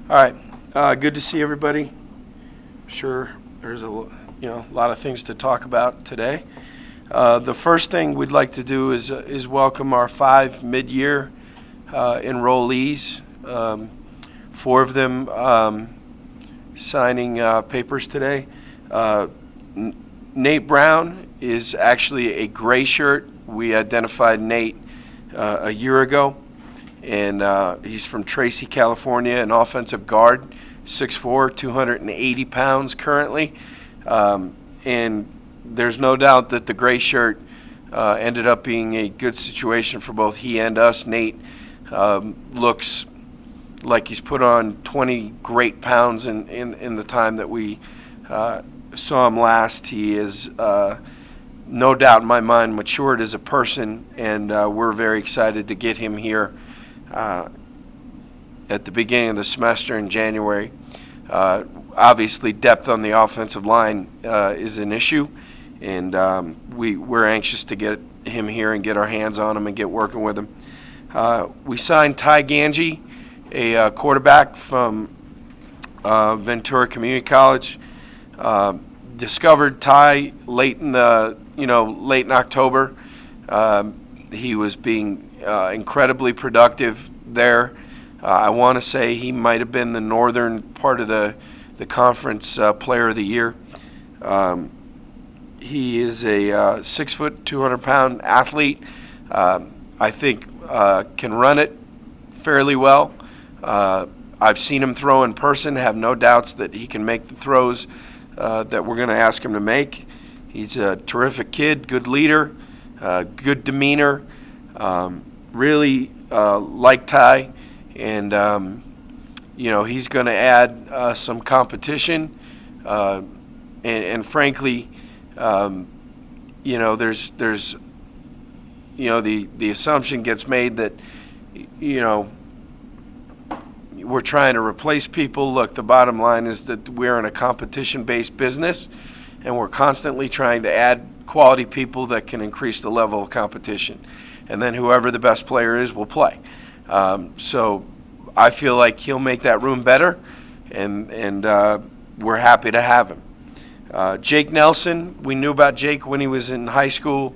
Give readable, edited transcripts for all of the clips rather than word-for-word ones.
All right. Good to see everybody. Sure, there's lot of things to talk about today. The first thing we'd like to do is welcome our 5 mid-year enrollees. 4 of them signing papers today. Nate Brown is actually a gray shirt. We identified Nate a year ago. And he's from Tracy, California, an offensive guard, 6'4", 280 pounds currently. And there's no doubt that the gray shirt ended up being a good situation for both he and us. Nate looks like he's put on 20 great pounds in the time that we saw him last. He is no doubt in my mind matured as a person, and we're very excited to get him here at the beginning of the semester in January. Obviously, depth on the offensive line is an issue, and we're anxious to get him here and get our hands on him and get working with him. We signed Ty Ganji, a quarterback from Ventura Community College. Discovered Ty late in October. He was being incredibly productive there. I want to say he might have been the northern part of the conference player of the year. He is a 6 foot, 200-pound athlete. I think can run it fairly well. I've seen him throw in person, have no doubts that he can make the throws that we're going to ask him to make. He's a terrific kid, good leader, good demeanor. Really like Ty, and he's going to add some competition, and frankly, there's the assumption gets made that we're trying to replace people. Look, the bottom line is that we're in a competition-based business, and we're constantly trying to add quality people that can increase the level of competition. And then whoever the best player is will play. So I feel like he'll make that room better, and we're happy to have him. Jake Nelson, we knew about Jake when he was in high school.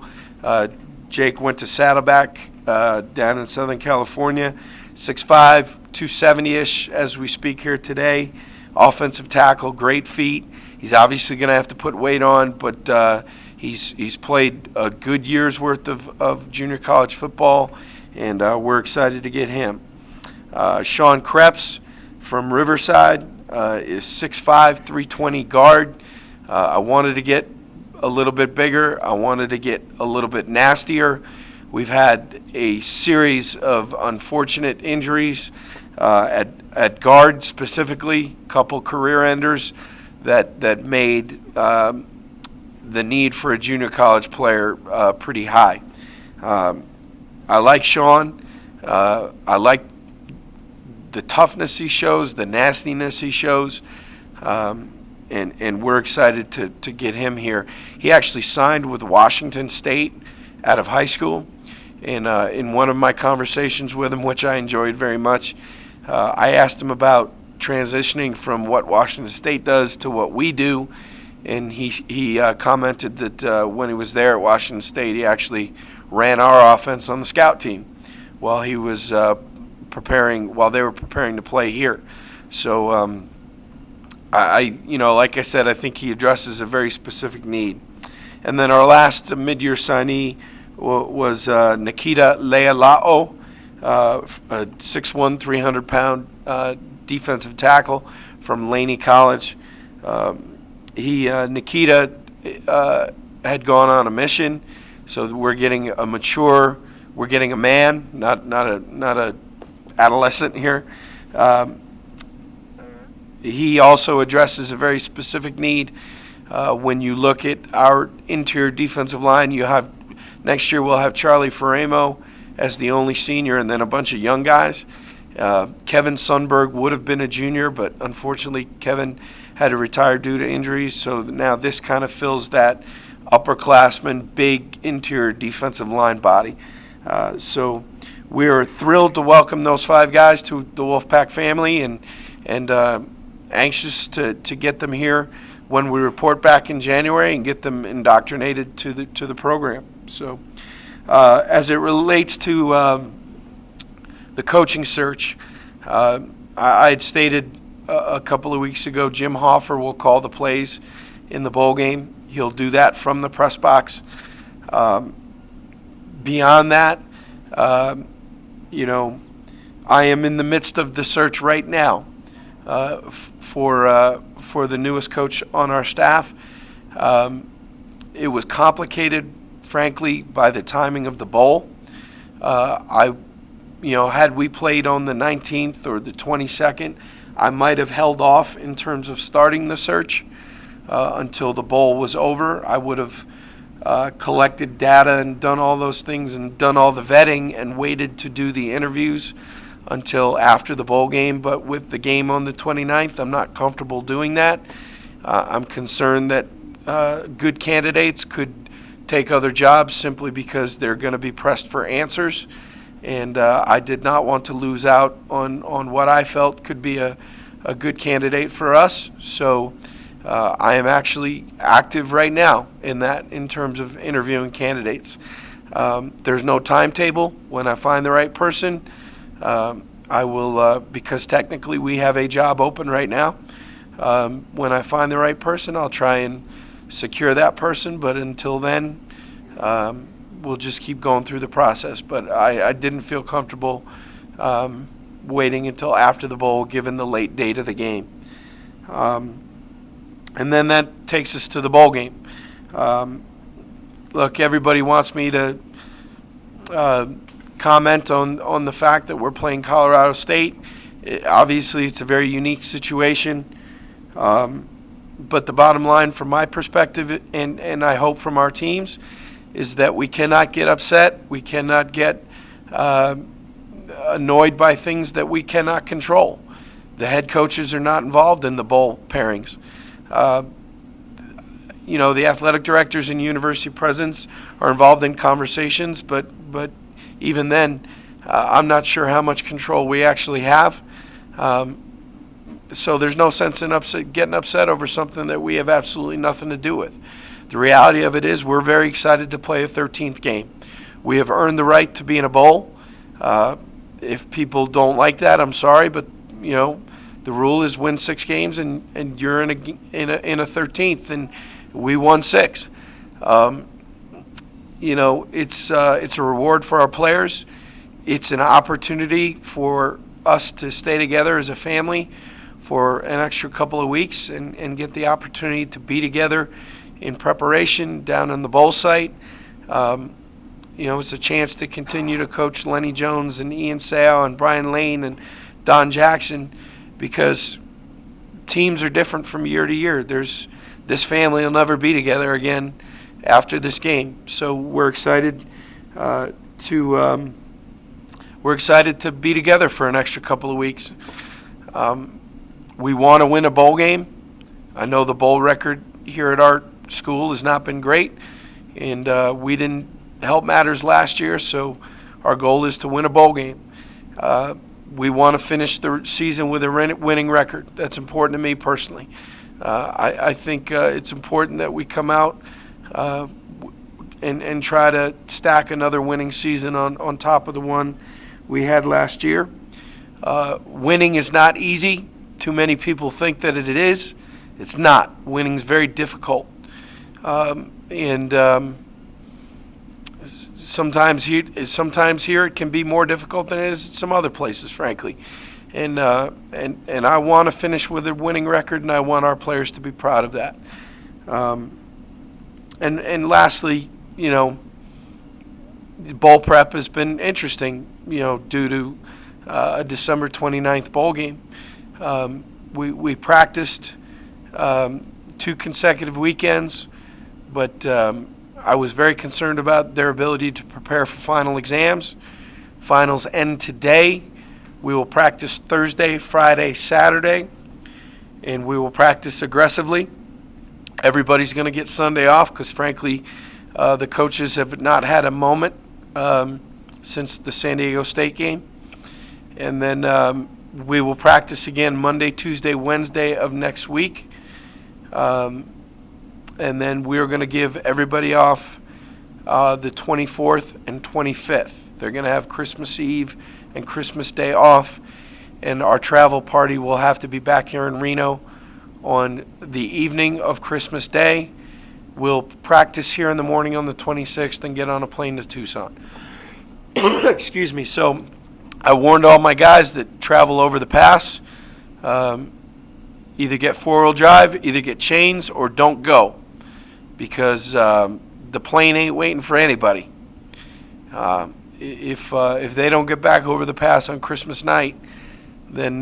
Jake went to Saddleback down in Southern California, 6'5", 270-ish as we speak here today. Offensive tackle, great feet. He's obviously going to have to put weight on, but he's played a good year's worth of junior college football, and we're excited to get him. Sean Krebs from Riverside is 6'5", 320 guard. I wanted to get a little bit bigger. I wanted to get a little bit nastier. We've had a series of unfortunate injuries at guard specifically, a couple career enders that made the need for a junior college player pretty high. I like Sean. I like the toughness he shows, the nastiness he shows, and we're excited to get him here. He actually signed with Washington State out of high school, and in one of my conversations with him, which I enjoyed very much, I asked him about transitioning from what Washington State does to what we do, and he commented that when he was there at Washington State, he actually ran our offense on the scout team while he was while they were preparing to play here. So like I said, I think he addresses a very specific need. And then our last mid-year signee was Nikita Lealao, a 6'1", 300-pound defensive tackle from Laney College. Nikita had gone on a mission, so we're getting a man, not a adolescent here. He also addresses a very specific need. When you look at our interior defensive line, next year we'll have Charlie Ferramo as the only senior, and then a bunch of young guys. Kevin Sundberg would have been a junior, but unfortunately Kevin had to retire due to injuries, so now this kind of fills that upperclassman, big interior defensive line body. So we're thrilled to welcome those 5 guys to the Wolfpack family, and and anxious to get them here when we report back in January and get them indoctrinated to the program. So as it relates to the coaching search, I had stated a couple of weeks ago, Jim Hoffer will call the plays in the bowl game. He'll do that from the press box. Beyond that, I am in the midst of the search right now for the newest coach on our staff. It was complicated, frankly, by the timing of the bowl. Had we played on the 19th or the 22nd, I might have held off in terms of starting the search until the bowl was over. I would have collected data and done all those things and done all the vetting and waited to do the interviews until after the bowl game. But with the game on the 29th, I'm not comfortable doing that. I'm concerned that good candidates could take other jobs simply because they're going to be pressed for answers. And I did not want to lose out on what I felt could be a good candidate for us. So I am actually active right now in terms of interviewing candidates. There's no timetable. When I find the right person, I will, because technically we have a job open right now. When I find the right person, I'll try and secure that person. But until then, we'll just keep going through the process. But I didn't feel comfortable waiting until after the bowl, given the late date of the game. And then that takes us to the bowl game. Look, everybody wants me to comment on the fact that we're playing Colorado State. Obviously, it's a very unique situation. But the bottom line from my perspective, and I hope from our teams, is that we cannot get upset. We cannot get annoyed by things that we cannot control. The head coaches are not involved in the bowl pairings. The athletic directors and university presidents are involved in conversations, but even then, I'm not sure how much control we actually have. So there's no sense in getting upset over something that we have absolutely nothing to do with. The reality of it is we're very excited to play a 13th game. We have earned the right to be in a bowl. If people don't like that, I'm sorry, but the rule is win 6 games, and you're in a 13th, and we won 6. It's a reward for our players. It's an opportunity for us to stay together as a family for an extra couple of weeks and get the opportunity to be together in preparation down in the bowl site. It's a chance to continue to coach Lenny Jones and Ian Sale and Brian Lane and Don Jackson, because teams are different from year to year. This family will never be together again after this game. So we're excited to be together for an extra couple of weeks. We want to win a bowl game. I know the bowl record here at our school has not been great, and we didn't help matters last year, so our goal is to win a bowl game. We want to finish the season with a winning record. That's important to me personally. I think it's important that we come out and try to stack another winning season on top of the one we had last year. Winning is not easy. Too many people think that it is. It's not. Winning is very difficult. Sometimes here it can be more difficult than it is in some other places, frankly. And I want to finish with a winning record, and I want our players to be proud of that. And lastly, bowl prep has been interesting, due to a December 29th bowl game. We practiced 2 consecutive weekends, but I was very concerned about their ability to prepare for final exams. Finals end today. We will practice Thursday, Friday, Saturday, and we will practice aggressively. Everybody's going to get Sunday off because, frankly, the coaches have not had a moment since the San Diego State game. And then We will practice again Monday, Tuesday, Wednesday of next week. And then we're going to give everybody off the 24th and 25th. They're going to have Christmas Eve and Christmas Day off. And our travel party will have to be back here in Reno on the evening of Christmas Day. We'll practice here in the morning on the 26th and get on a plane to Tucson. Excuse me. So I warned all my guys that travel over the pass, either get four-wheel drive, either get chains, or don't go, because the plane ain't waiting for anybody. If they don't get back over the pass on Christmas night, then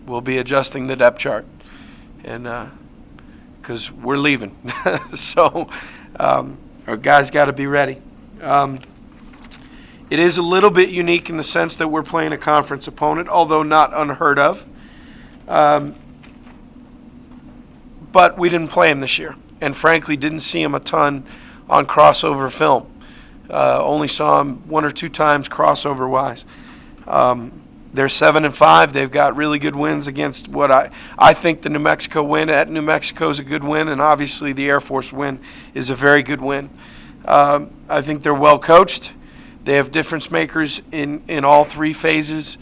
we'll be adjusting the depth chart, and because we're leaving. So our guys got to be ready. It is a little bit unique in the sense that we're playing a conference opponent, although not unheard of. But we didn't play him this year, and frankly didn't see him a ton on crossover film. Only saw him one or two times crossover-wise. They're 7-5. They've got really good wins against what I think the New Mexico win at New Mexico is a good win, and obviously the Air Force win is a very good win. I think they're well coached. They have difference makers in all three phases.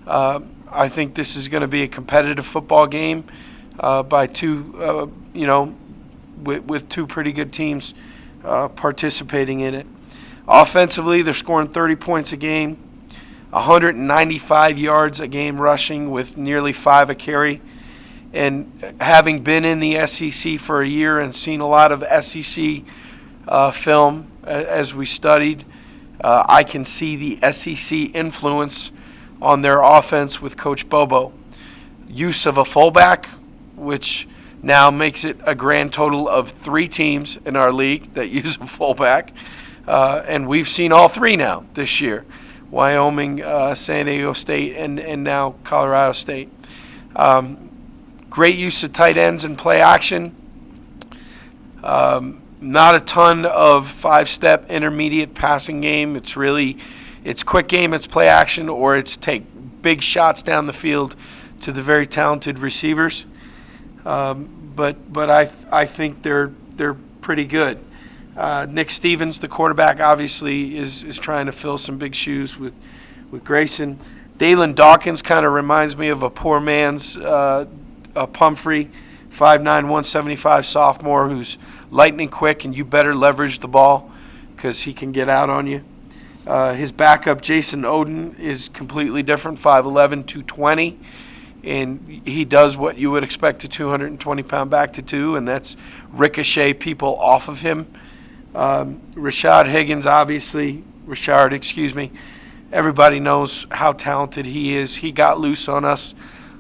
I think this is going to be a competitive football game by two, with two pretty good teams participating in it. Offensively, they're scoring 30 points a game, 195 yards a game rushing with nearly 5 a carry. And having been in the SEC for a year and seen a lot of SEC film as we studied, I can see the SEC influence on their offense with Coach Bobo. Use of a fullback, which now makes it a grand total of 3 teams in our league that use a fullback. And we've seen all 3 now this year. Wyoming, San Diego State, and now Colorado State. Great use of tight ends in play action. Not a ton of 5-step intermediate passing game. It's quick game, it's play action, or it's take big shots down the field to the very talented receivers. But I think they're pretty good. Nick Stevens, the quarterback, obviously is trying to fill some big shoes with Grayson. Dalen Dawkins kind of reminds me of a poor man's Pumphrey, 5'9", 175 sophomore who's lightning quick, and you better leverage the ball because he can get out on you. His backup, Jason Oden, is completely different, 5'11", 220, and he does what you would expect a 220-pound back to do, and that's ricochet people off of him. Richard, everybody knows how talented he is. He got loose on us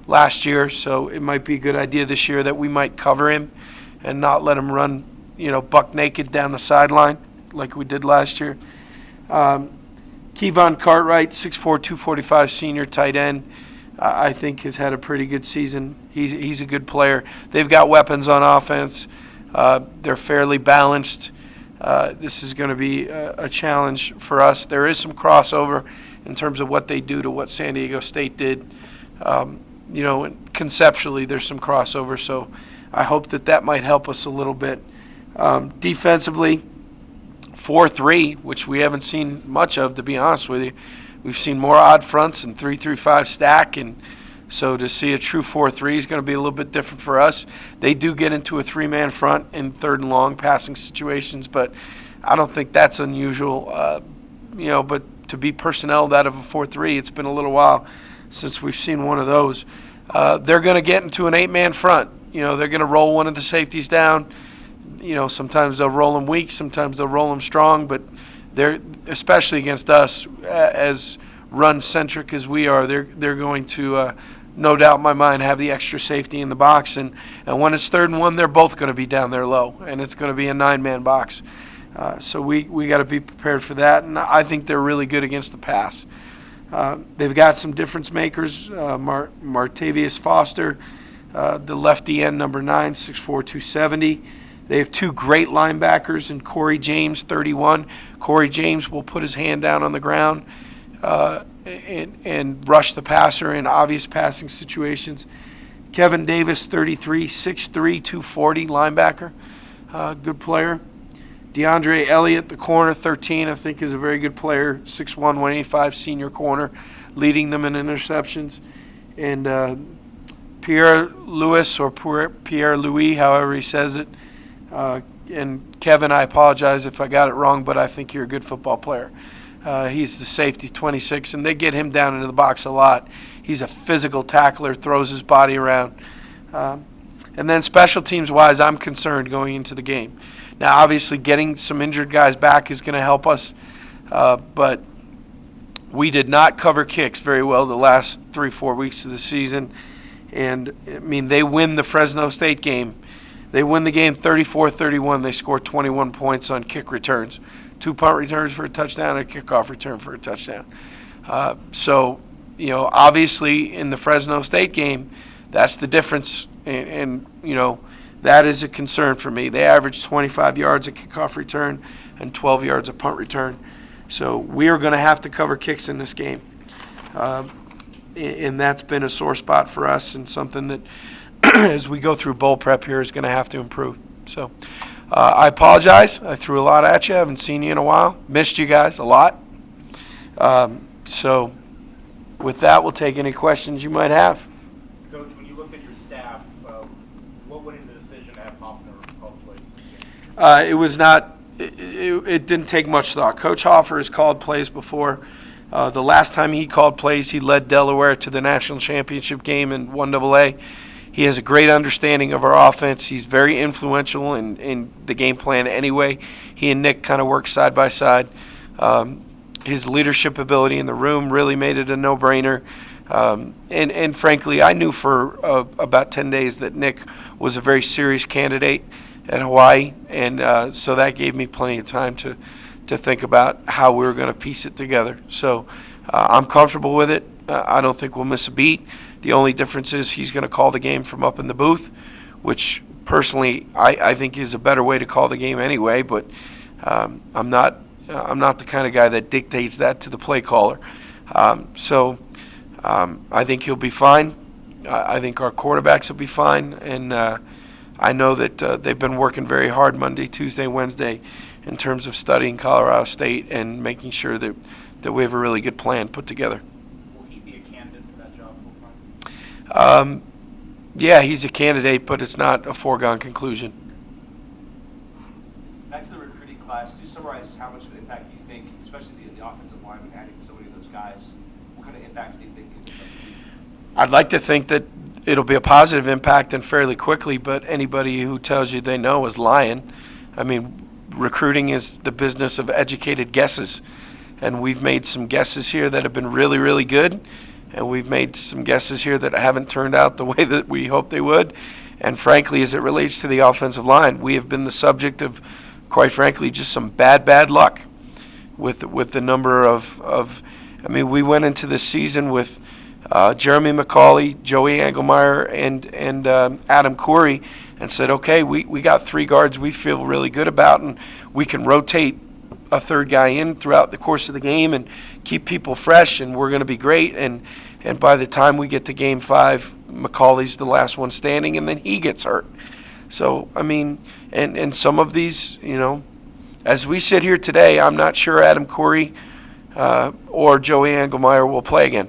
last year, so it might be a good idea this year that we might cover him and not let him run, buck naked down the sideline like we did last year. Kevon Cartwright, 6'4", 245 senior tight end, I think has had a pretty good season. He's a good player. They've got weapons on offense. They're fairly balanced. This is going to be a challenge for us. There is some crossover in terms of what they do to what San Diego State did. Conceptually there's some crossover, so I hope that might help us a little bit. Defensively, 4-3, which we haven't seen much of, to be honest with you. We've seen more odd fronts and 3-3-5 stack, and so to see a true 4-3 is going to be a little bit different for us. They do get into a 3-man front in third and long passing situations, but I don't think that's unusual. But to be personnel out of a 4-3, it's been a little while since we've seen one of those. They're going to get into an 8-man front. They're going to roll one of the safeties down. Sometimes they'll roll them weak, sometimes they'll roll them strong, but they're, especially against us, as run-centric as we are, they're going to, no doubt in my mind, have the extra safety in the box. And when it's 3rd and 1, they're both going to be down there low, and it's going to be a 9-man box. So we got to be prepared for that, and I think they're really good against the pass. They've got some difference makers. Martavius Foster, the lefty end, number 9, 6'4", 270. They have 2 great linebackers in Corey James, 31. Corey James will put his hand down on the ground and rush the passer in obvious passing situations. Kevin Davis, 33, 6'3", 240 linebacker, good player. DeAndre Elliott, the corner, 13, I think is a very good player, 6'1", 185 senior corner, leading them in interceptions. And Pierre Louis, or Pierre Louis, however he says it. And Kevin, I apologize if I got it wrong, but I think you're a good football player. He's the safety, 26, and they get him down into the box a lot. He's a physical tackler, throws his body around. And then special teams-wise, I'm concerned going into the game. Now, obviously, getting some injured guys back is going to help us, but we did not cover kicks very well the last 3-4 weeks of the season. And, I mean, they win the Fresno State game. They win the game 34-31. They score 21 points on kick returns. 2 punt returns for a touchdown and a kickoff return for a touchdown. So, you know, obviously in the Fresno State game, that's the difference. And you know, that is a concern for me. They averaged 25 yards a kickoff return and 12 yards a punt return. So we are going to have to cover kicks in this game. And that's been a sore spot for us and something that as we go through bowl prep here is going to have to improve. So I apologize. I threw a lot at you. I haven't seen you in a while. Missed you guys a lot. So with that, we'll take any questions you might have. Coach, when you looked at your staff, what went into the decision to have Hoffner call plays? It was not. It didn't take much thought. Coach Hoffer has called plays before. The last time he called plays, he led Delaware to the national championship game in 1AA. He has a great understanding of our offense. He's very influential in the game plan anyway. He and Nick kind of work side by side. His leadership ability in the room really made it a no-brainer. And frankly, I knew for about 10 days that Nick was a very serious candidate at Hawaii, and so that gave me plenty of time to think about how we were going to piece it together. So I'm comfortable with it. I don't think we'll miss a beat. The only difference is he's going to call the game from up in the booth, which personally I think is a better way to call the game anyway, but I'm not the kind of guy that dictates that to the play caller. So I think he'll be fine. I think our quarterbacks will be fine, and I know that they've been working very hard Monday, Tuesday, Wednesday in terms of studying Colorado State and making sure that we have a really good plan put together. Will he be a candidate for that job full-time? Yeah, he's a candidate, but it's not a foregone conclusion. Back to the recruiting class, do you summarize how much of an impact you think, especially the offensive lineman, adding so many of those guys, what kind of impact do you think it's going to be? I'd like to think that it'll be a positive impact and fairly quickly, but anybody who tells you they know is lying. I mean, recruiting is the business of educated guesses, and we've made some guesses here that have been really, really good, and we've made some guesses here that haven't turned out the way that we hoped they would. And frankly, as it relates to the offensive line, we have been the subject of, quite frankly, just some bad luck with the number of I mean, we went into this season with Jeremy McCauley, Joey Engelmeyer, and Adam Corey, and said, okay, we got 3 guards we feel really good about, and we can rotate a third guy in throughout the course of the game and keep people fresh, and we're going to be great. And by the time we get to Game 5, McCauley's the last one standing, and then he gets hurt. So, I mean, and some of these, you know, as we sit here today, I'm not sure Adam Corey or Joey Engelmeyer will play again.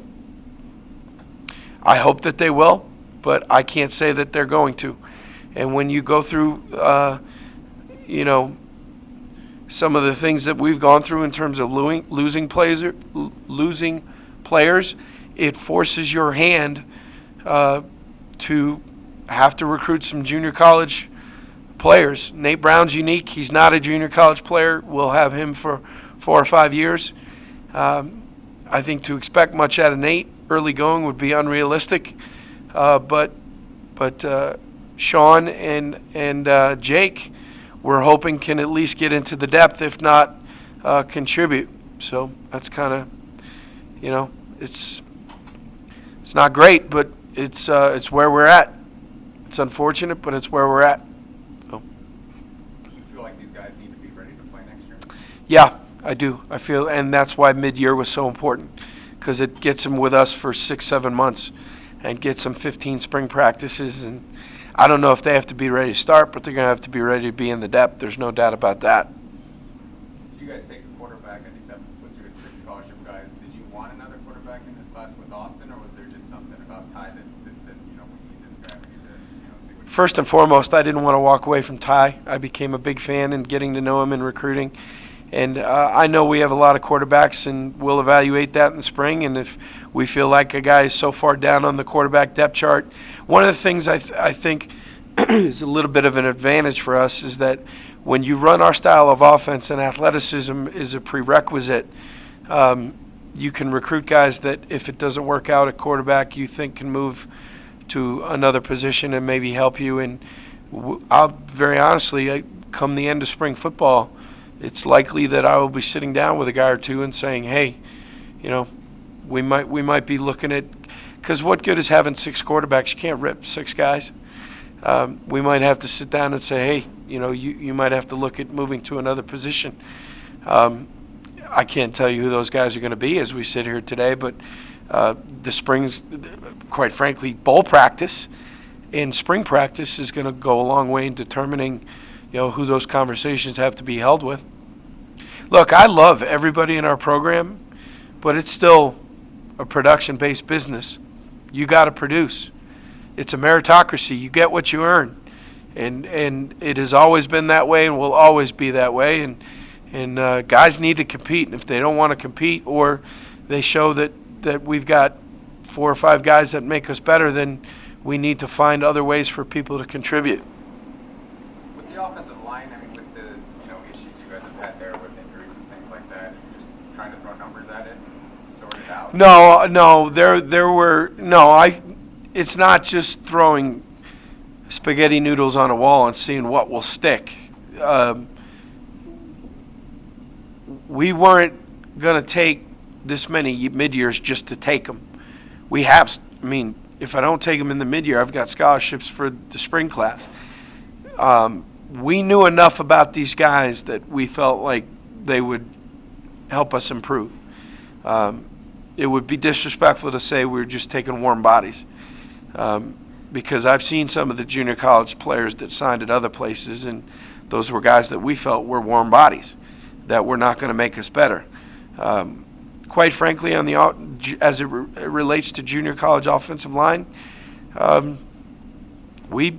I hope that they will, but I can't say that they're going to. And when you go through, you know, some of the things that we've gone through in terms of losing players, it forces your hand to have to recruit some junior college players. Nate Brown's unique. He's not a junior college player. We'll have him for 4 or 5 years. I think to expect much out of Nate early going would be unrealistic. But Sean and Jake, we're hoping can at least get into the depth, if not contribute. So that's kind of, you know, it's not great, but it's where we're at. It's unfortunate, but it's where we're at. So. Do you feel like these guys need to be ready to play next year? Yeah, I do. I feel, and that's why mid-year was so important, because it gets them with us for 6-7 months and gets them 15 spring practices. And I don't know if they have to be ready to start, but they're going to have to be ready to be in the depth. There's no doubt about that. You guys take the quarterback. I think that puts you at 6 scholarship guys. Did you want another quarterback in this class with Austin, or was there just something about Ty that said, we need this guy, we need to, see what First and foremost, I didn't want to walk away from Ty. I became a big fan in getting to know him in recruiting. And I know we have a lot of quarterbacks, and we'll evaluate that in the spring. And if we feel like a guy is so far down on the quarterback depth chart, one of the things I think is a little bit of an advantage for us is that when you run our style of offense and athleticism is a prerequisite, you can recruit guys that if it doesn't work out at quarterback, you think can move to another position and maybe help you. And I'll very honestly, come the end of spring football, it's likely that I will be sitting down with a guy or two and saying, hey, we might be looking at, because what good is having 6 quarterbacks? You can't rip 6 guys. We might have to sit down and say, hey, you might have to look at moving to another position. I can't tell you who those guys are going to be as we sit here today, but the spring's, quite frankly, bowl practice and spring practice is going to go a long way in determining, who those conversations have to be held with. Look, I love everybody in our program, but it's still a production-based business. You got to produce. It's a meritocracy. You get what you earn, and it has always been that way, and will always be that way. And guys need to compete. And if they don't want to compete, or they show that we've got 4 or 5 guys that make us better, then we need to find other ways for people to contribute. With the offensive line, with the issues you guys have had there with injuries and things like that, just trying to throw numbers at it and sort it out. It's not just throwing spaghetti noodles on a wall and seeing what will stick. We weren't going to take this many mid-years just to take them. We have, if I don't take them in the mid-year, I've got scholarships for the spring class. We knew enough about these guys that we felt like they would help us improve. It would be disrespectful to say we were just taking warm bodies, because I've seen some of the junior college players that signed at other places, and those were guys that we felt were warm bodies that were not going to make us better. Quite frankly, as it relates to junior college offensive line, we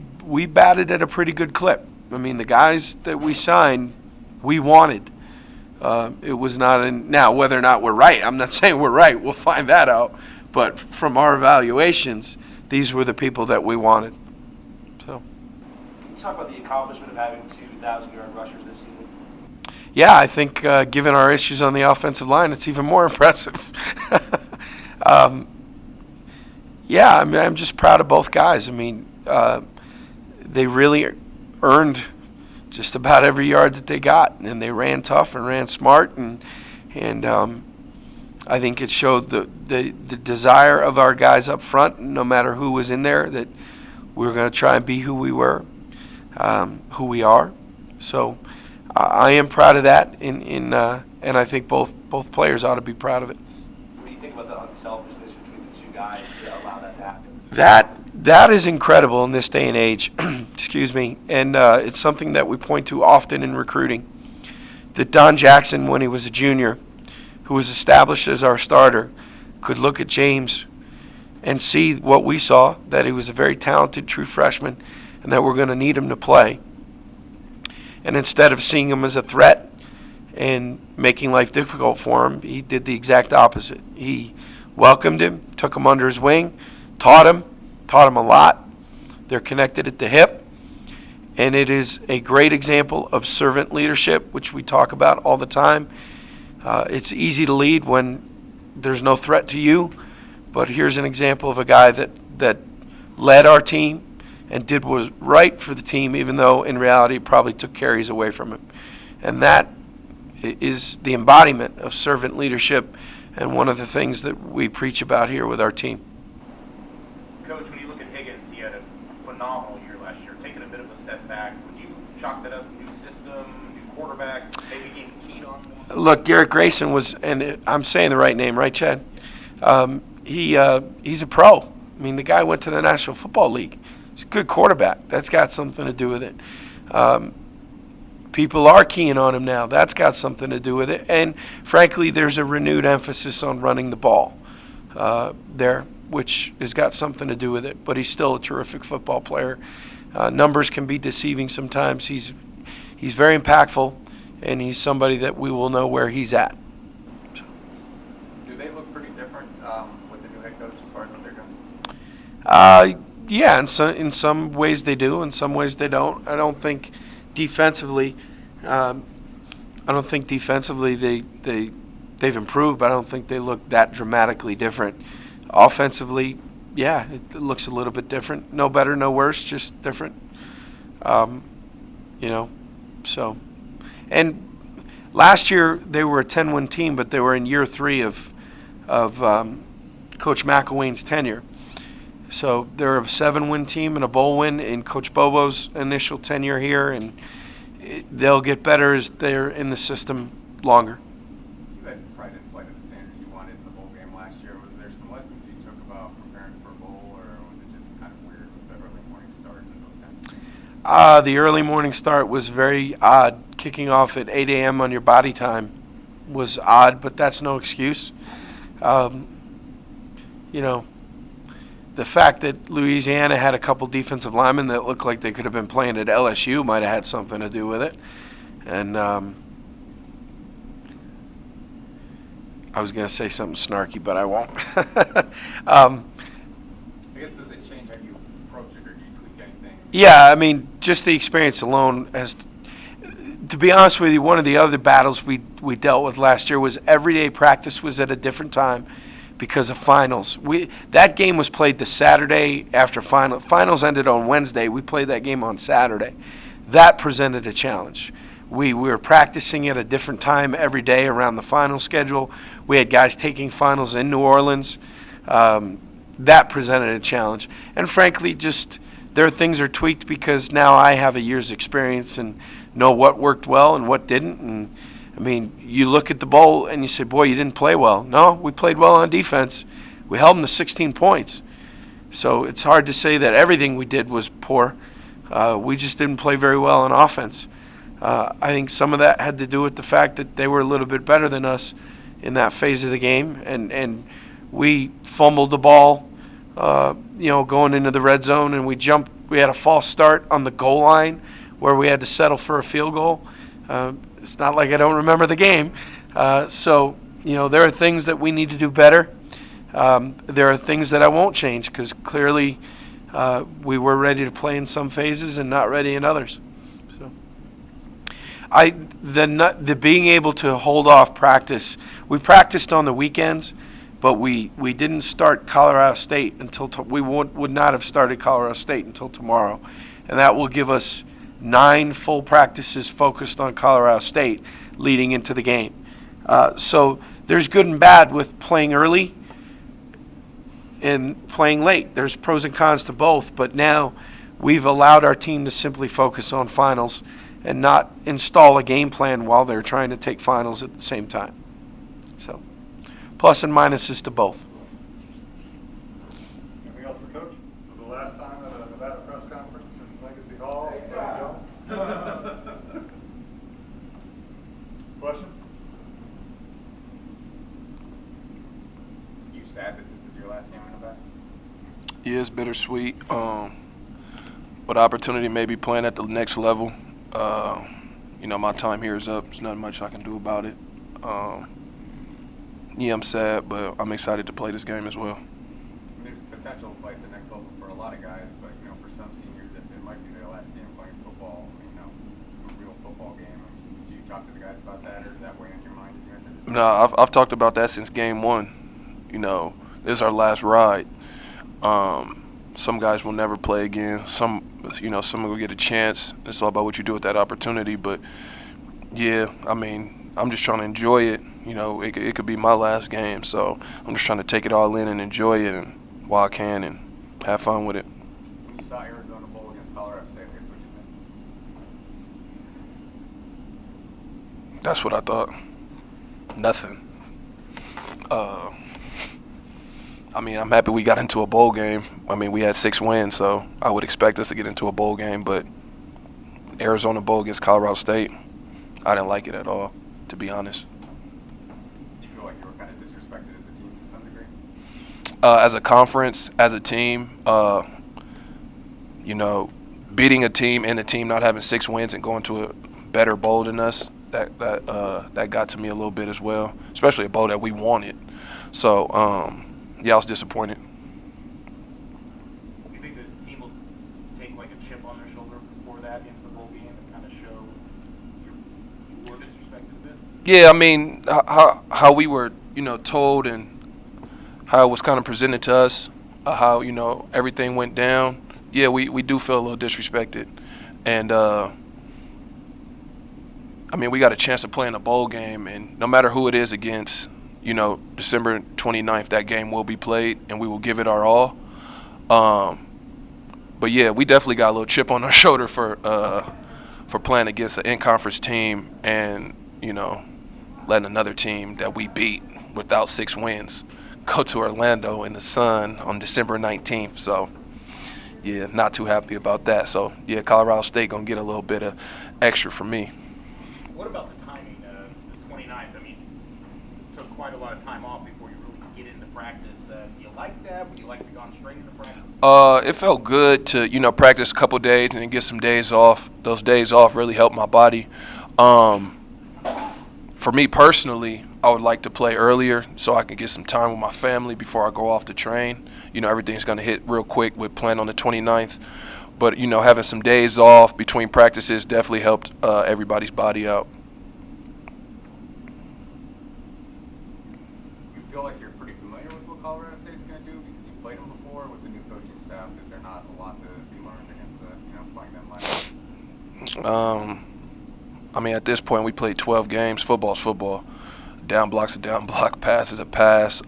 batted at a pretty good clip. The guys that we signed, we wanted. It was not now whether or not we're right. I'm not saying we're right. We'll find that out. But from our evaluations, these were the people that we wanted. So. Can you talk about the accomplishment of having 2,000-yard rushers this season? Yeah, I think given our issues on the offensive line, it's even more impressive. I'm just proud of both guys. They really earned just about every yard that they got, and they ran tough and ran smart, and I think it showed the desire of our guys up front, no matter who was in there, that we were going to try and be who we were, who we are. So I am proud of that, and I think both players ought to be proud of it. What do you think about the unselfishness between the 2 guys to allow that to happen? That is incredible in this day and age. Excuse me. And it's something that we point to often in recruiting. That Don Jackson, when he was a junior, who was established as our starter, could look at James and see what we saw, that he was a very talented true freshman and that we're going to need him to play. And instead of seeing him as a threat and making life difficult for him, he did the exact opposite. He welcomed him, took him under his wing, taught him a lot. They're connected at the hip. And it is a great example of servant leadership, which we talk about all the time. It's easy to lead when there's no threat to you, but here's an example of a guy that led our team and did what was right for the team, even though in reality it probably took carries away from him. And that is the embodiment of servant leadership, and one of the things that we preach about here with our team. Coach, when you look at Higgins, he had a phenomenal year last year, taking a bit of a step back. Would you chalk that up? New system, new quarterback, maybe getting keyed on? Look, Garrett Grayson was, and I'm saying the right name, right, Chad? He's a pro. I mean, the guy went to the National Football League. He's a good quarterback. That's got something to do with it. People are keying on him now. That's got something to do with it. And frankly, there's a renewed emphasis on running the ball there, which has got something to do with it. But he's still a terrific football player. Numbers can be deceiving sometimes. He's very impactful, and he's somebody that we will know where he's at. Do they look pretty different with the new head coach as far as what they're doing? Yeah, in some ways they do, in some ways they don't. I don't think defensively, they've improved, but I don't think they look that dramatically different. Offensively, yeah, it looks a little bit different. No better, no worse, just different. So, and last year they were a 10-win team, but they were in year 3 of Coach McElwain's tenure. So they're a 7-win team and a bowl win in Coach Bobo's initial tenure here, and they'll get better as they're in the system longer. You guys probably didn't play to the standard you wanted in the bowl game last year. Was there some lessons you took about preparing for a bowl, or was it just kind of weird with the early morning start and those kinds of things? The early morning start was very odd. Kicking off at 8 a.m. on your body time was odd, but that's no excuse. The fact that Louisiana had a couple defensive linemen that looked like they could have been playing at LSU might have had something to do with it. And I was going to say something snarky, but I won't. I guess does it change how you approach it, or do you tweak anything? Yeah, I mean, just the experience alone has. To be honest with you, one of the other battles we dealt with last year was everyday practice was at a different time because of finals. That game was played the Saturday after finals. Finals ended on Wednesday. We played that game on Saturday. That presented a challenge. We were practicing at a different time every day around the final schedule. We had guys taking finals in New Orleans. That presented a challenge. And frankly, just there are things are tweaked because now I have a year's experience and know what worked well and what didn't. And I mean, you look at the bowl and you say, boy, you didn't play well. No, we played well on defense. We held them to 16 points. So it's hard to say that everything we did was poor. We just didn't play very well on offense. I think some of that had to do with the fact that they were a little bit better than us in that phase of the game. And we fumbled the ball, going into the red zone, and we had a false start on the goal line where we had to settle for a field goal. It's not like I don't remember the game. So there are things that we need to do better. There are things that I won't change because clearly we were ready to play in some phases and not ready in others. So the being able to hold off practice, we practiced on the weekends, but we didn't start Colorado State until we would not have started Colorado State until tomorrow, and that will give us 9 full practices focused on Colorado State leading into the game. So there's good and bad with playing early and playing late. There's pros and cons to both, but now we've allowed our team to simply focus on finals and not install a game plan while they're trying to take finals at the same time. So plus and minuses to both. Anything else for Coach? For the last time at a Nevada press conference in Legacy Hall, Questions? You sad that this is your last game in Nevada? Yeah, it's bittersweet. But opportunity maybe playing at the next level. My time here is up. There's nothing much I can do about it. Yeah, I'm sad, but I'm excited to play this game as well. There's potential to play at the next level for a lot of guys, but for some seniors, it might be their last game playing football. A real football game. Do you talk to the guys about that, or is that weighing on your mind as you enter this? No, I've talked about that since game 1. This is our last ride. Some guys will never play again. Some will get a chance. It's all about what you do with that opportunity. But yeah, I'm just trying to enjoy it. It could be my last game, so I'm just trying to take it all in and enjoy it and while I can and have fun with it. When you saw Arizona Bowl against Colorado State, I guess what you think? That's what I thought. Nothing. I mean, I'm happy we got into a bowl game. I mean, we had 6 wins, so I would expect us to get into a bowl game. But Arizona Bowl against Colorado State, I didn't like it at all, to be honest. Do you feel like you were kind of disrespected as a team to some degree? As a conference, as a team, you know, beating a team and a team not having 6 wins and going to a better bowl than us, that got to me a little bit as well, especially a bowl that we wanted. So, yeah, I was disappointed. Do you think the team will take like a chip on their shoulder before that into the bowl game and kind of show you were disrespected a bit? Yeah, I mean, how we were, you know, told and how it was kind of presented to us, how, you know, everything went down. Yeah, we do feel a little disrespected. And, I mean, we got a chance to play in a bowl game, and no matter who it is against, you know, December 29th, that game will be played, and we will give it our all. But, yeah, we definitely got a little chip on our shoulder for playing against an in-conference team and, you know, letting another team that we beat without 6 wins go to Orlando in the sun on December 19th. So, yeah, not too happy about that. So, yeah, Colorado State going to get a little bit of extra from me. What about the timing, the 29th? I mean, it took quite a lot of time off before you really could get into practice. Do you like that? Would you like to have gone straight into practice? It felt good to, you know, practice a couple days and then get some days off. Those days off really helped my body. For me personally, I would like to play earlier so I can get some time with my family before I go off to train. You know, everything's going to hit real quick with playing on the 29th. But, you know, having some days off between practices definitely helped everybody's body out. You feel like you're pretty familiar with what Colorado State's going to do because you played them before with the new coaching staff? Is there not a lot to be learned against the, you know, playing them last? I mean, at this point, we played 12 games. Football's football. Down block's a down block. Pass is a pass.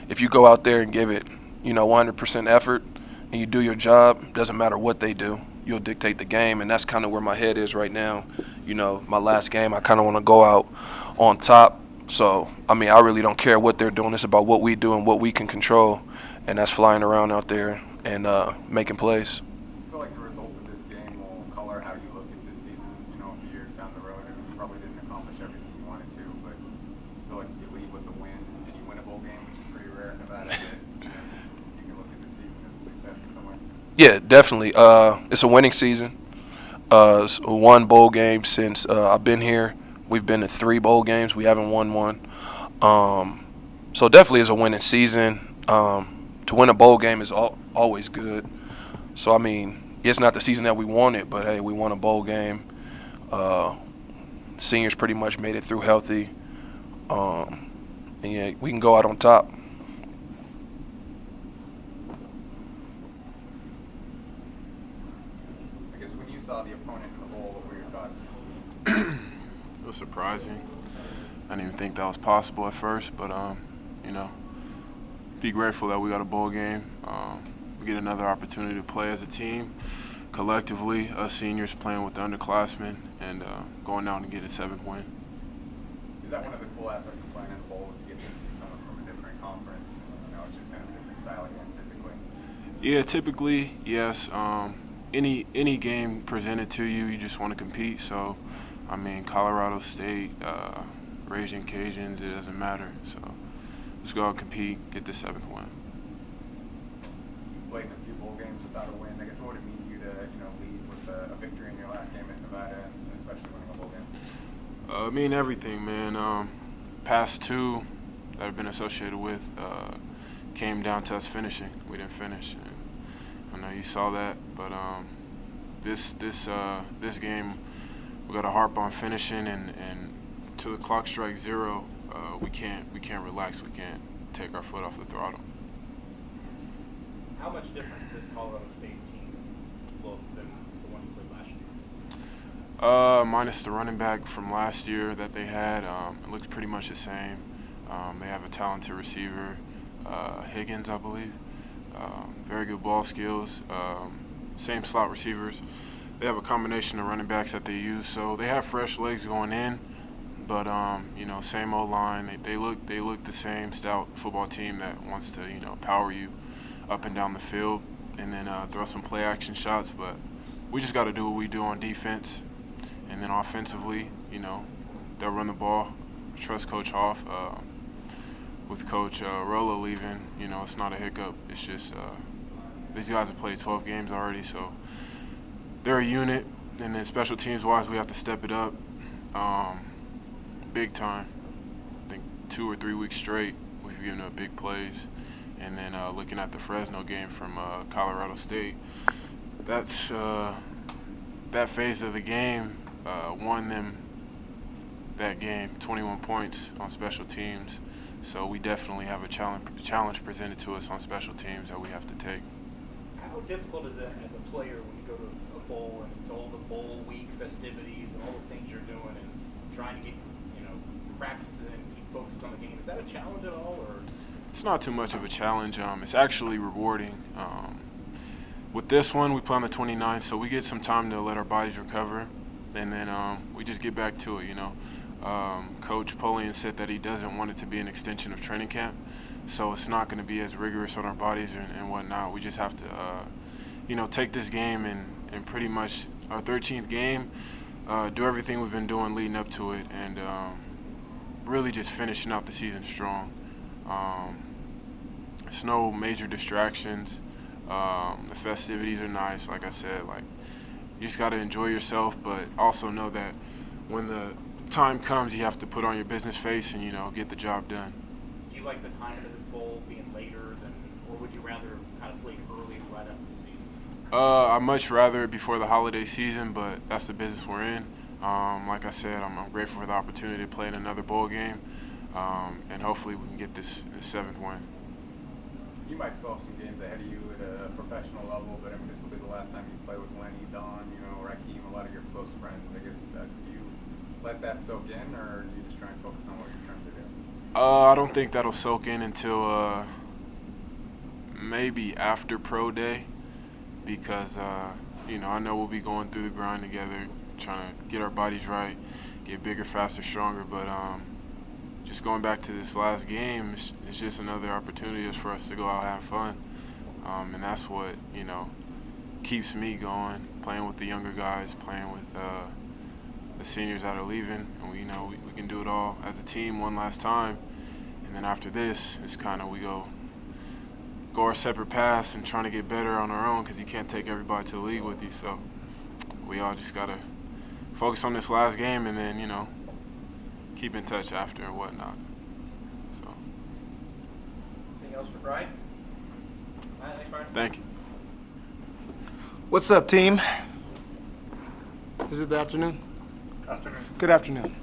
If you go out there and give it, you know, 100% effort and you do your job, doesn't matter what they do, you'll dictate the game. And that's kind of where my head is right now. You know, my last game, I kind of want to go out on top. So, I mean, I really don't care what they're doing. It's about what we do and what we can control. And that's flying around out there and making plays. I feel like the result of this game will color how you look at this season, you know, a few years down the road. I mean, you probably didn't accomplish everything you wanted to, but I feel like you leave with a win and you win a bowl game, which is pretty rare in Nevada. You can look at this season as a success in some way. Yeah, definitely. It's a winning season. It's one bowl game since I've been here. We've been to 3 bowl games. We haven't won one. So definitely is a winning season. To win a bowl game is always good. So, I mean, it's not the season that we wanted, but, hey, we won a bowl game. Seniors pretty much made it through healthy. And, yeah, we can go out on top. I guess when you saw the opponent in the bowl, what were your thoughts? It was surprising. I didn't even think that was possible at first, but you know, be grateful that we got a bowl game. We get another opportunity to play as a team, collectively, us seniors playing with the underclassmen and going out and get a 7th win. Is that one of the cool aspects of playing in the bowl? Is you get to see someone from a different conference? You know, it's just kind of a different style again, typically. Yeah, typically, yes. Any game presented to you, you just want to compete. So, I mean, Colorado State, Raging Cajuns, it doesn't matter. So, let's go out and compete, get the 7th win. Played in a few bowl games without a win. I guess what would it mean to you to, you know, lead with a victory in your last game at Nevada, and especially winning a bowl game? I mean, everything, man. Past 2 that I've been associated with came down to us finishing. We didn't finish. And I know you saw that, but this game, we got to harp on finishing, and till the clock strikes 0, we can't relax. We can't take our foot off the throttle. How much different does Colorado State team look than the one you played last year? Minus the running back from last year that they had, it looks pretty much the same. They have a talented receiver, Higgins, I believe. Very good ball skills. Same slot receivers. They have a combination of running backs that they use, so they have fresh legs going in. but you know, same old line. They look the same stout football team that wants to, you know, power you up and down the field and then throw some play action shots. But we just got to do what we do on defense, and then offensively, you know, they'll run the ball. Trust Coach Hoff. With Coach Rolo leaving, you know, it's not a hiccup. It's just these guys have played 12 games already, so they're a unit. And then special teams wise, we have to step it up big time. I think 2 or 3 weeks straight, we've given up big plays. And then looking at the Fresno game from Colorado State, that's that phase of the game won them that game, 21 points on special teams. So we definitely have a challenge presented to us on special teams that we have to take. How difficult is it as a player when you go to a bowl and it's all the bowl week festivities and all the things you're doing and trying to get, you know, practicing and keep focused on the game? Is that a challenge at all, or? It's not too much of a challenge. It's actually rewarding. With this one, we play on the 29th, so we get some time to let our bodies recover, and then we just get back to it, you know. Coach Polian said that he doesn't want it to be an extension of training camp, so it's not going to be as rigorous on our bodies and whatnot. We just have to, you know, take this game and pretty much our 13th game, do everything we've been doing leading up to it, and really just finishing out the season strong. There's no major distractions. The festivities are nice, like I said. Like, you just got to enjoy yourself, but also know that when the time comes, you have to put on your business face and, you know, get the job done. Do you like the timing of this bowl being later than, or would you rather kind of play early right after the season? I'd much rather before the holiday season, but that's the business we're in. Like I said, I'm grateful for the opportunity to play in another bowl game, and hopefully we can get this 7th win. You might still have some games ahead of you at a professional level, but I mean, this will be the last time you play with Lenny, Don, you know, Raheem, a lot of your close friends. I guess, do you let that soak in, or do you just try and focus on what you're trying to do? I don't think that'll soak in until maybe after Pro Day, because you know, I know we'll be going through the grind together, trying to get our bodies right, get bigger, faster, stronger. But just going back to this last game, it's just another opportunity for us to go out and have fun, and that's what, you know, keeps me going. Playing with the younger guys, playing with the seniors that are leaving, and we know we can do it all as a team one last time. And then after this, it's kind of we go our separate paths and trying to get better on our own, because you can't take everybody to the league with you. So we all just gotta focus on this last game, and then, you know, keep in touch after and whatnot. So. Anything else for Brian? All right, thanks, Brian. Thank you. What's up, team? Is it the afternoon? Afternoon. Good afternoon.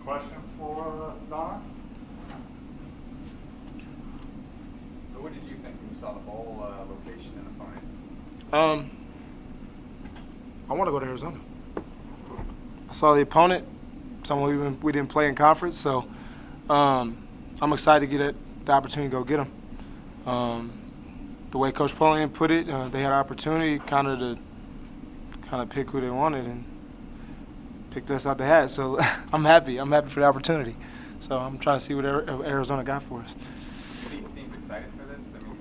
Question for Don? So what did you think when you saw the bowl location and opponent? I want to go to Arizona. I saw the opponent, someone we didn't play in conference, so I'm excited to get the opportunity to go get them. The way Coach Polian put it, they had an opportunity kind of pick who they wanted and picked us out the hat. So I'm happy. I'm happy for the opportunity. So I'm trying to see what Arizona got for us. The team's excited for this. I mean,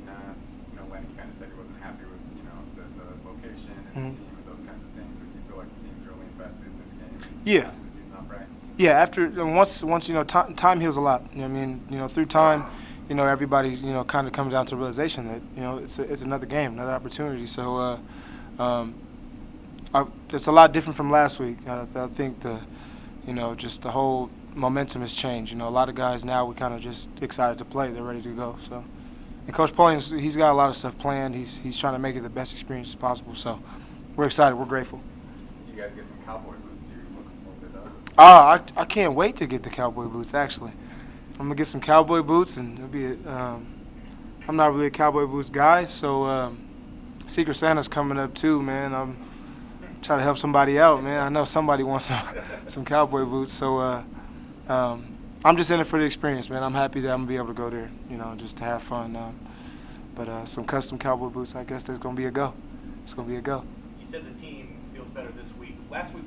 you know, Lenny kind of said he wasn't happy with, you know, the location and the team and those kinds of things. But do you feel like the team's really invested in this game? Yeah. The season up, right? Yeah. After once you know, time heals a lot. You know what I mean? You know, through time, you know, everybody's, you know, kind of comes down to a realization that, you know, it's another game, another opportunity. So it's a lot different from last week. I think you know, just the whole momentum has changed. You know, a lot of guys now, we're kind of just excited to play. They're ready to go. So, and Coach Polian, he's got a lot of stuff planned. He's trying to make it the best experience as possible. So, we're excited. We're grateful. You guys get some cowboy boots. You're looking forward to those? I can't wait to get the cowboy boots. Actually, I'm gonna get some cowboy boots, and it'll be. I'm not really a cowboy boots guy, so Secret Santa's coming up too, man. I'm trying to help somebody out, man. I know somebody wants some cowboy boots, so I'm just in it for the experience, man. I'm happy that I'm gonna be able to go there, you know, just to have fun. But some custom cowboy boots, I guess there's gonna be a go. It's gonna be a go. You said the team feels better this week. Last week,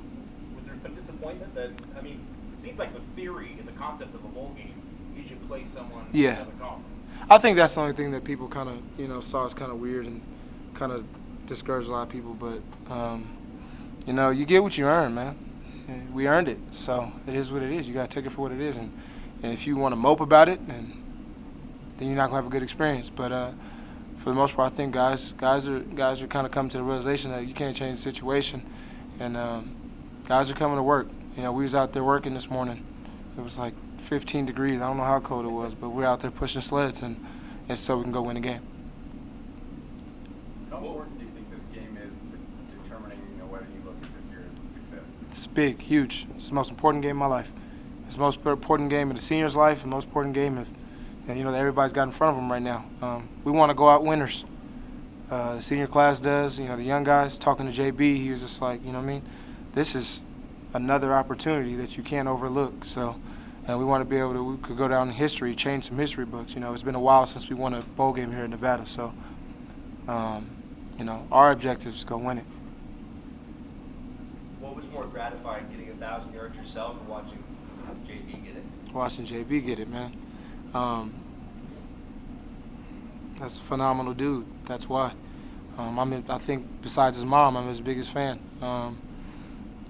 was there some disappointment that, I mean, it seems like the theory and the concept of a bowl game is you play someone in Yeah. another conference. I think that's the only thing that people kind of, saw as kind of weird and kind of discouraged a lot of people. But, you get what you earn, man. And we earned it, so it is what it is. You got to take it for what it is. And if you want to mope about it, then you're not going to have a good experience. But for the most part, I think guys are kind of coming to the realization that you can't change the situation. And guys are coming to work. We was out there working this morning. It was like 15 degrees. I don't know how cold it was, but we're out there pushing sleds, and so we can go win the game. How important do you think this game is to determining, whether you look at this year as a success? It's big, huge. It's the most important game of my life. It's the most important game of the seniors' life, and the most important game that everybody's got in front of them right now. We want to go out winners. The senior class does. The young guys. Talking to JB, he was just like, this is another opportunity that you can't overlook. So, we want to be able to. We could go down in history, change some history books. It's been a while since we won a bowl game here in Nevada. So, our objective is to go win it. What was more gratifying, getting 1,000 yards yourself or watching JB get it? Watching JB get it, man. That's a phenomenal dude. That's why. I think besides his mom, I'm his biggest fan.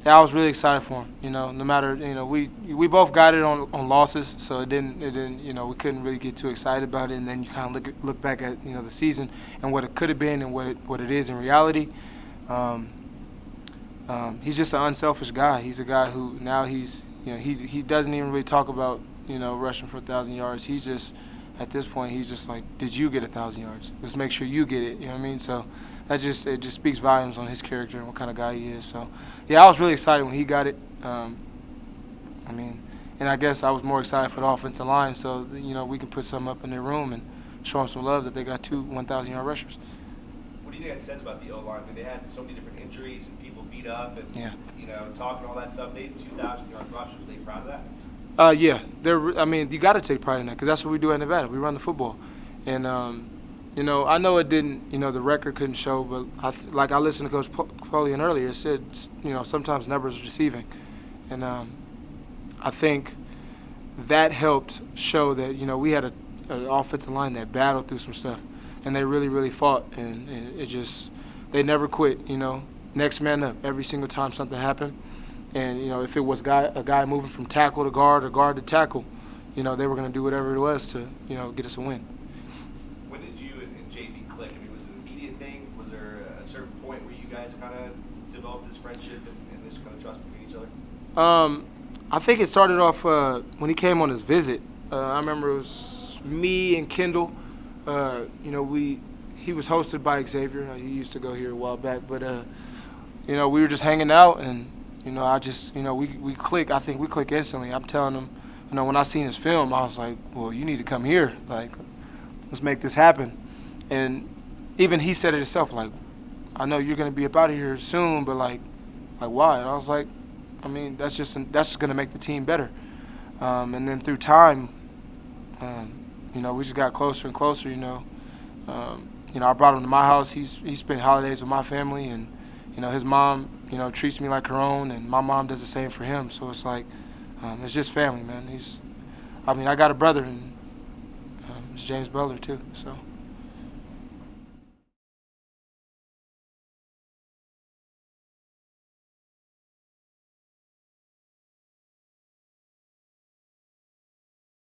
I was really excited for him. No matter, we both got it on losses, so it didn't, we couldn't really get too excited about it. And then you kind of look back at, the season and what it could have been and what it is in reality. He's just an unselfish guy. He's a guy who now he doesn't even really talk about, rushing for 1,000 yards. He's just, at this point, he's just like, did you get 1,000 yards? Let's make sure you get it. You know what I mean? So it just speaks volumes on his character and what kind of guy he is. So yeah, I was really excited when he got it. And I guess I was more excited for the offensive line. So we can put something up in their room and show them some love that they got 2 1,000-yard rushers. What do you think that says about the O-line? I mean, they had so many different injuries and people beat up and, Yeah. talking all that stuff. They had 2,000-yard rushers. Are they proud of that? Yeah, you got to take pride in that because that's what we do at Nevada. We run the football, and I know it didn't, the record couldn't show, but I listened to Coach Polian earlier. It said, sometimes numbers are deceiving, and I think that helped show that we had an offensive line that battled through some stuff, and they really, really fought, and they never quit. Next man up every single time something happened. And, if it was a guy moving from tackle to guard or guard to tackle, they were going to do whatever it was to, get us a win. When did you and JB click? I mean, was it an immediate thing? Was there a certain point where you guys kind of developed this friendship and this kind of trust between each other? I think it started off when he came on his visit. I remember it was me and Kendall. He was hosted by Xavier. He used to go here a while back. But, we were just hanging out and, we click. I think we click instantly. I'm telling him, when I seen his film, I was like, well, you need to come here. Like, let's make this happen. And even he said it himself, like, I know you're going to be up out of here soon, but like why? And I was like, that's just going to make the team better. And then through time, we just got closer and closer. I brought him to my house. He spent holidays with my family, and his mom, treats me like her own, and my mom does the same for him. So it's like, it's just family, man. I got a brother, and it's James Butler too. So.